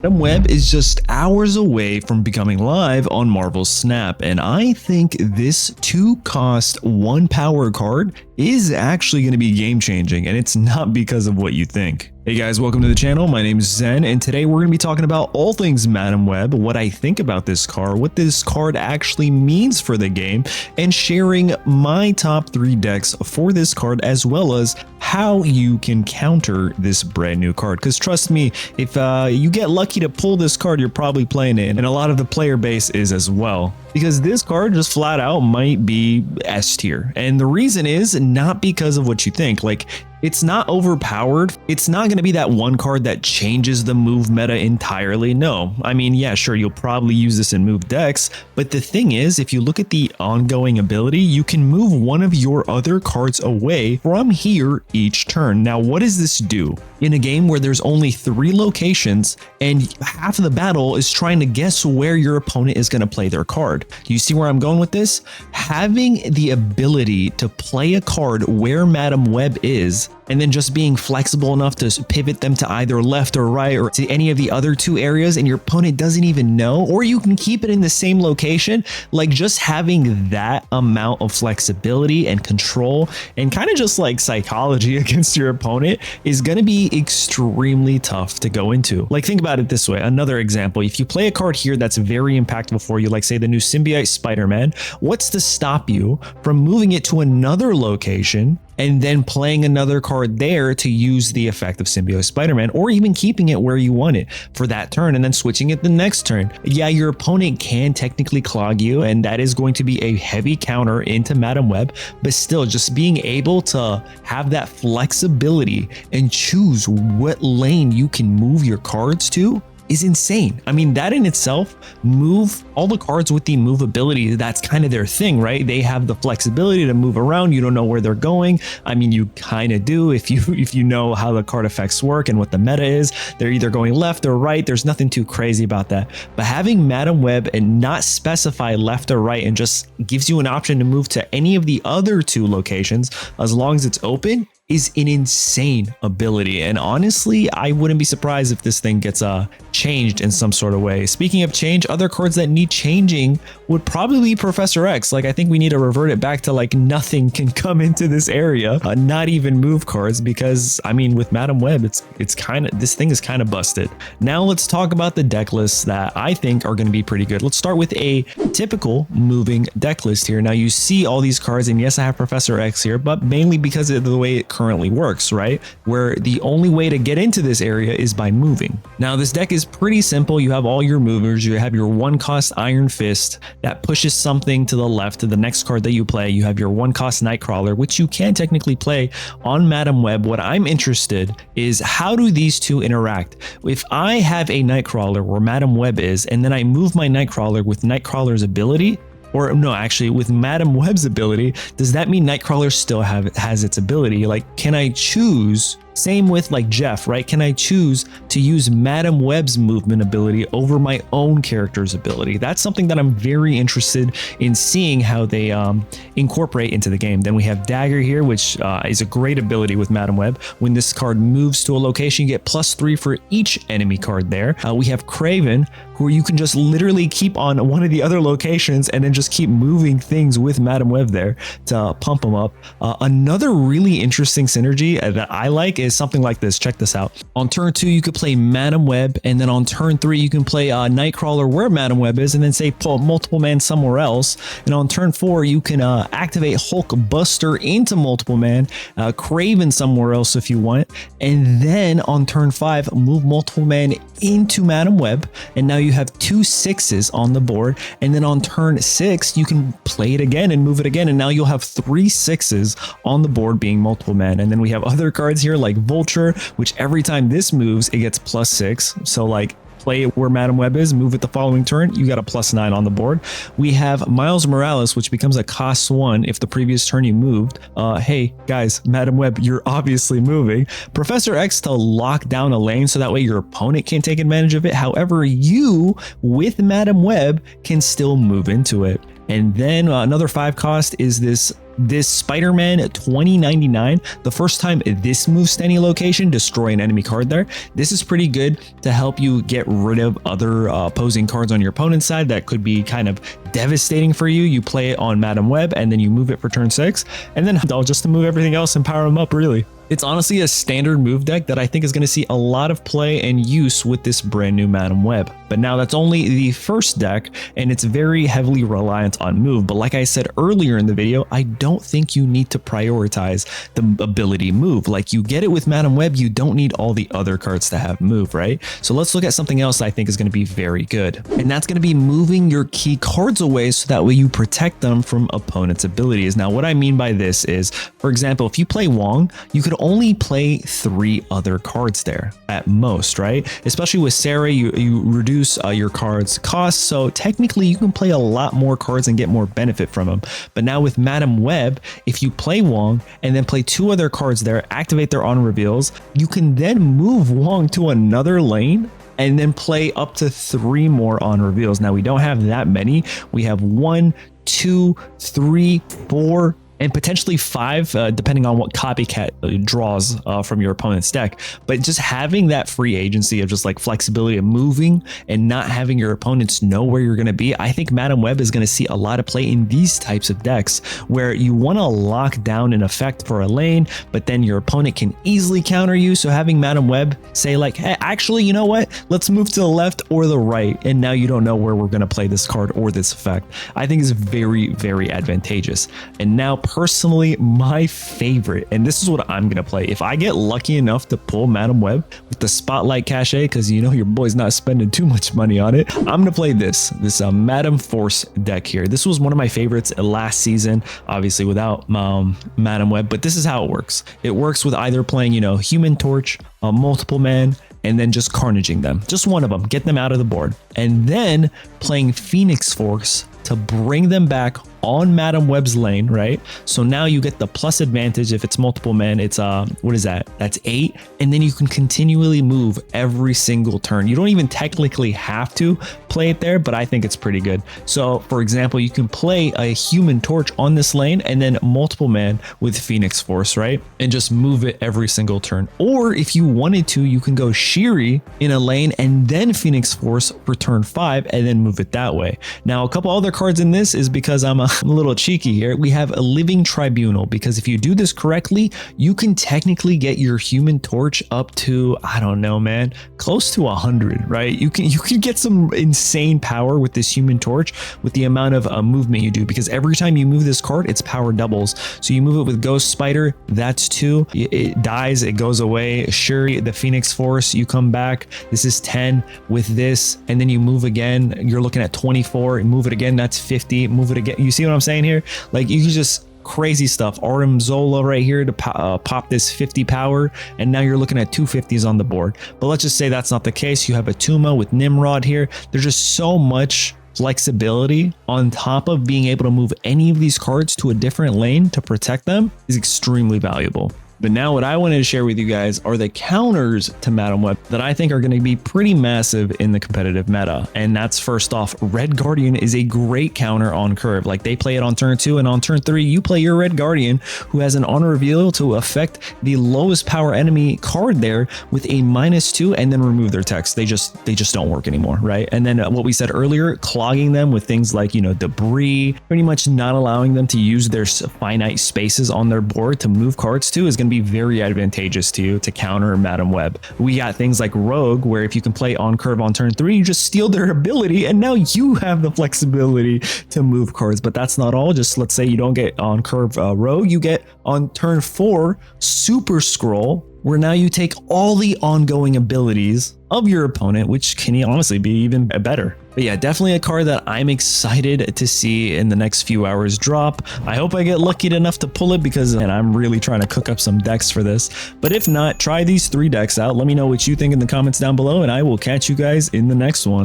Madam Web is just hours away from becoming live on Marvel's Snap, and I think this 2-cost 1-power card is actually going to be game-changing, and it's not because of what you think. Hey guys, welcome to the channel. My name is Zen, and today we're going to be talking about all things Madam Web, what I think about this card, what this card actually means for the game, and sharing my top 3 decks for this card, as well as how you can counter this brand new card. Because trust me, if you get lucky to pull this card, you're probably playing it, and a lot of the player base is as well. Because this card just flat out might be S tier. And the reason is not because of what you think. Like, it's not overpowered. It's not going to be that one card that changes the move meta entirely. No, I mean, yeah, sure, you'll probably use this in move decks. But the thing is, if you look at the ongoing ability, you can move one of your other cards away from here each turn. Now, what does this do? In a game where there's only 3 locations and half of the battle is trying to guess where your opponent is going to play their card. Do you see where I'm going with this? Having the ability to play a card where Madam Web is, and then just being flexible enough to pivot them to either left or right or to any of the other 2 areas, and your opponent doesn't even know, or you can keep it in the same location. Like, just having that amount of flexibility and control and kind of just like psychology against your opponent is going to be extremely tough to go into. Like, think about it this way. Another example, if you play a card here that's very impactful for you, like say the new Symbiote Spider-Man, what's to stop you from moving it to another location and then playing another card there to use the effect of Symbiote Spider-Man, or even keeping it where you want it for that turn and then switching it the next turn? Yeah, your opponent can technically clog you, and that is going to be a heavy counter into Madam Web, but still, just being able to have that flexibility and choose what lane you can move your cards to is insane. I mean, that in itself, move all the cards with the movability, that's kind of their thing, right? They have the flexibility to move around. You don't know where they're going. I mean, you kind of do if you know how the card effects work and what the meta is. They're either going left or right. There's nothing too crazy about that. But having Madam Web and not specify left or right and just gives you an option to move to any of the other 2 locations as long as it's open is an insane ability. And honestly, I wouldn't be surprised if this thing gets changed in some sort of way. Speaking of change, other cards that need changing would probably be Professor X. Like, I think we need to revert it back to like nothing can come into this area, not even move cards, because I mean, with Madam Web, it's kind of, this thing is kind of busted. Now let's talk about the deck lists that I think are going to be pretty good. Let's start with a typical moving deck list here. Now you see all these cards, and yes, I have Professor X here, but mainly because of the way it currently works, right? Where the only way to get into this area is by moving. Now this deck is pretty simple. You have all your movers. You have your 1-cost Iron Fist that pushes something to the left to the next card that you play. You have your 1-cost Nightcrawler, which you can technically play on Madam Web. What I'm interested is, how do these 2 interact? If I have a Nightcrawler where Madam Web is, and then I move my Nightcrawler with Nightcrawler's ability, or no, actually with Madam Web's ability, does that mean Nightcrawler still has its ability? Like, can I choose? Same with like Jeff, right? Can I choose to use Madam Web's movement ability over my own character's ability? That's something that I'm very interested in seeing how they incorporate into the game. Then we have Dagger here, which is a great ability with Madam Web. When this card moves to a location, you get +3 for each enemy card there. We have Craven, who you can just literally keep on one of the other locations and then just keep moving things with Madam Web there to pump them up. Another really interesting synergy that I like is something like this. Check this out. On turn 2, you could play Madam Web, and then on turn 3, you can play Nightcrawler where Madam Web is, and then say pull Multiple Man somewhere else. And on turn 4, you can activate Hulk Buster into Multiple Man, Craven somewhere else if you want, and then on turn 5, move Multiple Man into Madam Web, and now you have 2 6s on the board. And then on turn 6, you can play it again and move it again, and now you'll have 3 6s on the board being Multiple Man. And then we have other cards here like Vulture, which every time this moves, it gets +6. So like, play it where Madam Web is, move it the following turn, you got a +9 on the board. We have Miles Morales, which becomes a cost 1 if the previous turn you moved. Hey guys, Madam Web, you're obviously moving. Professor X to lock down a lane so that way your opponent can't take advantage of it. However, you with Madam Web can still move into it. And then another 5 cost is this This Spider-Man 2099, the first time this moves to any location, destroy an enemy card there. This is pretty good to help you get rid of other opposing cards on your opponent's side that could be kind of devastating for you. You play it on Madam Web and then you move it for turn 6, and then just to move everything else and power them up, really. It's honestly a standard move deck that I think is going to see a lot of play and use with this brand new Madam Web. But now that's only the first deck, and it's very heavily reliant on move. But like I said earlier in the video, I don't think you need to prioritize the ability move. Like, you get it with Madam Web, you don't need all the other cards to have move, right? So let's look at something else I think is going to be very good. And that's going to be moving your key cards away so that way you protect them from opponents' abilities. Now, what I mean by this is, for example, if you play Wong, you could only play 3 other cards there at most, right? Especially with Sarah, you reduce your cards cost, so technically you can play a lot more cards and get more benefit from them. But now with Madam Web, if you play Wong and then play 2 other cards there, activate their on reveals, you can then move Wong to another lane and then play up to 3 more on reveals. Now, we don't have that many. We have 1, 2, 3, 4, and potentially 5, depending on what copycat draws from your opponent's deck. But just having that free agency of just like flexibility of moving and not having your opponents know where you're going to be, I think Madam Web is going to see a lot of play in these types of decks where you want to lock down an effect for a lane, but then your opponent can easily counter you. So having Madam Web say like, hey, actually, you know what? Let's move to the left or the right. And now you don't know where we're going to play this card or this effect. I think is very, very advantageous. And now, personally, my favorite, and this is what I'm gonna play if I get lucky enough to pull Madam Web with the Spotlight Cachet, because you know your boy's not spending too much money on it. I'm gonna play this Madam Force deck here. This was one of my favorites last season, obviously without Madam Web, but this is how it works. It works with either playing, you know, Human Torch, Multiple Man, and then just carnaging them, just one of them, get them out of the board, and then playing Phoenix Force to bring them back on Madam Web's lane, right? So now you get the plus advantage. If it's multiple men, it's what is that? That's 8. And then you can continually move every single turn. You don't even technically have to play it there, but I think it's pretty good. So for example, you can play a Human Torch on this lane and then multiple man with Phoenix Force, right? And just move it every single turn. Or if you wanted to, you can go Shiri in a lane and then Phoenix Force for turn 5 and then move it that way. Now, a couple other cards in this is because I'm a little cheeky here. We have a Living Tribunal, because if you do this correctly, you can technically get your Human Torch up to, I don't know, man, close to 100, right? You can get some insane power with this Human Torch with the amount of movement you do, because every time you move this card, its power doubles. So you move it with Ghost Spider, that's 2. It dies, it goes away. Shuri, the Phoenix Force, you come back. This is 10 with this, and then you move again. You're looking at 24. Move it again, that's 50. Move it again. You see what I'm saying here? Like, you can just crazy stuff. Arim Zola right here to pop this 50 power, and now you're looking at 250s on the board. But let's just say that's not the case. You have a Tuma with Nimrod here. There's just so much flexibility on top of being able to move any of these cards to a different lane to protect them is extremely valuable. But now what I wanted to share with you guys are the counters to Madam Web that I think are going to be pretty massive in the competitive meta. And that's, first off, Red Guardian is a great counter on curve. Like, they play it on turn 2, and on turn 3, you play your Red Guardian, who has an on reveal to affect the lowest power enemy card there with a -2 and then remove their text. They just don't work anymore, right? And then what we said earlier, clogging them with things like, you know, debris, pretty much not allowing them to use their finite spaces on their board to move cards to, is going to be very advantageous to you to counter Madam Web. We got things like Rogue, where if you can play on curve on turn 3, you just steal their ability, and now you have the flexibility to move cards. But that's not all. Just let's say you don't get on curve Rogue, you get on turn 4 Super Scroll, where now you take all the ongoing abilities of your opponent, which can honestly be even better. But yeah, definitely a card that I'm excited to see in the next few hours drop. I hope I get lucky enough to pull it, because I'm really trying to cook up some decks for this. But if not, try these 3 decks out. Let me know what you think in the comments down below, and I will catch you guys in the next one.